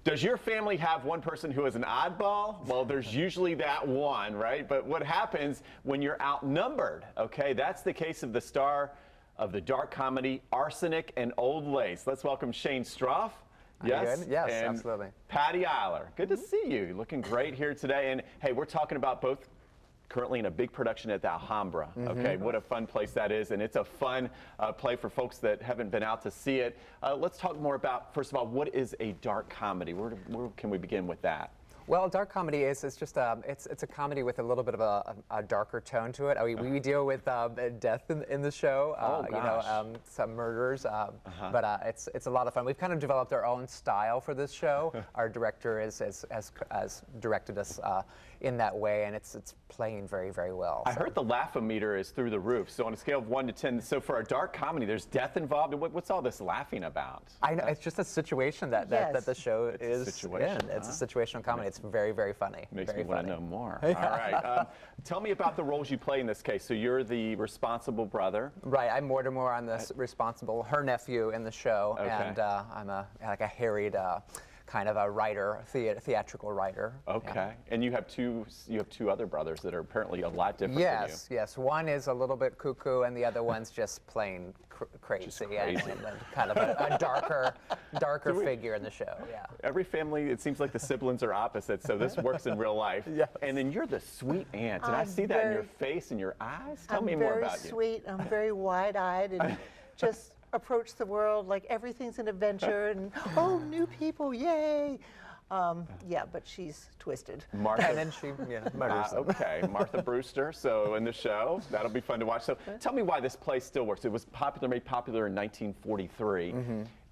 Does your family have one person who is an oddball? Well, there's usually that one, right? But what happens when you're outnumbered? Okay, that's the case of the star of the dark comedy Arsenic and Old Lace. Let's welcome Shain Stroff. Yes, yes, and absolutely. Patti Eyler. Good to see you. You're looking great here today. And hey, we're talking about both currently in a big production at the Alhambra. Okay, what a fun place that is, and it's a fun play for folks that haven't been out to see it. Let's talk more about, first of all, what is a dark comedy? Where can we begin with that? Well, dark comedy is just it's a comedy with a little bit of a darker tone to it. I mean, we deal with death in the show, you know, some murders, but it's a lot of fun. We've kind of developed our own style for this show. Our director has directed us in that way, and it's playing very, very well. I heard the laugh-o-meter is through the roof. So on a scale of 1 to 10, so for a dark comedy, there's death involved. What's all this laughing about? I know, it's just a situation that the show is in. It's a situational comedy. It's very, very funny. Makes very me want to know more. All right. Tell me about the roles you play in this case. So you're the responsible brother. Right. I'm Mortimer. I'm the responsible, her nephew in the show, and I'm like a harried kind of a writer, theatrical writer. Okay. Yeah. And you have two other brothers that are apparently a lot different than you. Yes. One is a little bit cuckoo, and the other one's just plain crazy. And kind of a darker figure in the show. Yeah. Every family, it seems like the siblings are opposites, so this works in real life. Yes. And then you're the sweet aunt, and I see that in your face and your eyes. Tell me more about you. I'm very sweet. I'm very wide-eyed and just approach the world like everything's an adventure and oh, new people, yay! Yeah, but she's twisted. Martha, and then she murders them. Okay, Martha Brewster. So in the show, that'll be fun to watch. So tell me why this play still works. It was made popular in 1943,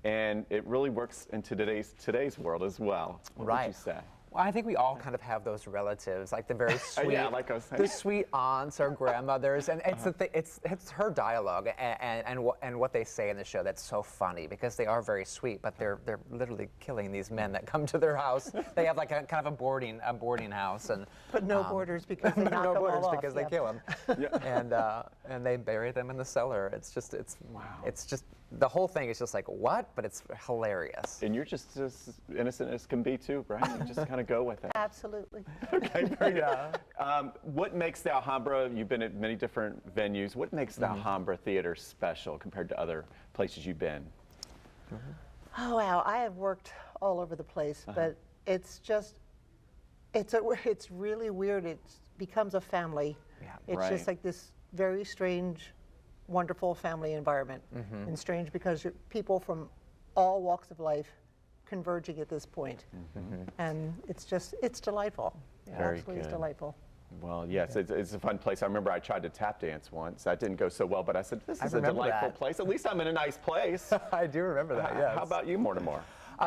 and it really works in today's world as well. What would you say? Well, I think we all kind of have those relatives, like the very sweet, like I was saying. the sweet aunts or grandmothers, and it's her dialogue and what they say in the show that's so funny because they are very sweet, but they're literally killing these men that come to their house. They have like a kind of a boarding house, but no borders because they knock them all off. Because they kill them, and they bury them in the cellar. It's just the whole thing is just like what, but it's hilarious. And you're just as innocent as can be too, right? You just kind of go with it. Absolutely. Okay, very good. What makes the Alhambra, you've been at many different venues, what makes the Alhambra Theater special compared to other places you've been? Oh, wow. I have worked all over the place, but it's just, it's really weird. It becomes a family. It's just like this very strange, wonderful family environment. And strange because you're people from all walks of life converging at this point. And it's delightful. Very absolutely good. Delightful. Well, yes, it's a fun place. I remember I tried to tap dance once. That didn't go so well, but I said, this is a delightful place. At least I'm in a nice place. I do remember that, yes. How about you, Mortimer?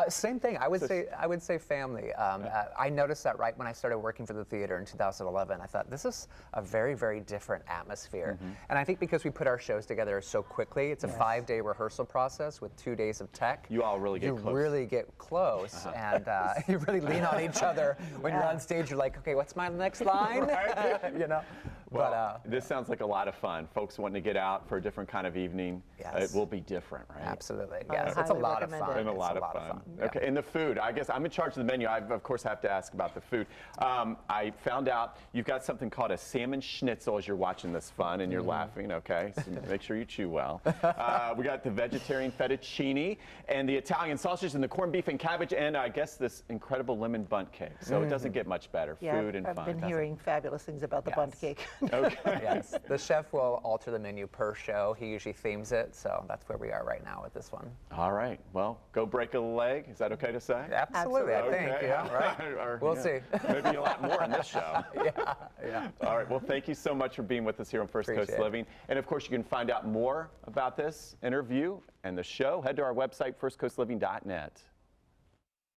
Same thing. I would say family. I noticed that right when I started working for the theater in 2011. I thought this is a very, very different atmosphere. And I think because we put our shows together so quickly, it's a 5-day rehearsal process with 2 days of tech. You all really get close. You really get close, and you really lean on each other when you're on stage. You're like, okay, what's my next line? You know. Well, this sounds like a lot of fun. Folks wanting to get out for a different kind of evening. It will be different, right? Absolutely. Yes, it's a lot of fun. And a lot of fun. Okay, and the food. I guess I'm in charge of the menu. I, of course, have to ask about the food. I found out you've got something called a salmon schnitzel as you're watching this fun, and you're laughing, okay? So make sure you chew well. We got the vegetarian fettuccine, and the Italian sausage, and the corned beef and cabbage, and I guess this incredible lemon bundt cake. So it doesn't get much better. Food and fun. I've been hearing fabulous things about the bundt cake. Okay. Yes, the chef will alter the menu per show. He usually themes it, so that's where we are right now with this one. All right. Well, go break a leg. Is that okay to say? Absolutely. I think. Yeah. Right. We'll see. Maybe a lot more on this show. Yeah. All right. Well, thank you so much for being with us here on First Coast Living. And of course, you can find out more about this interview and the show. Head to our website, firstcoastliving.net.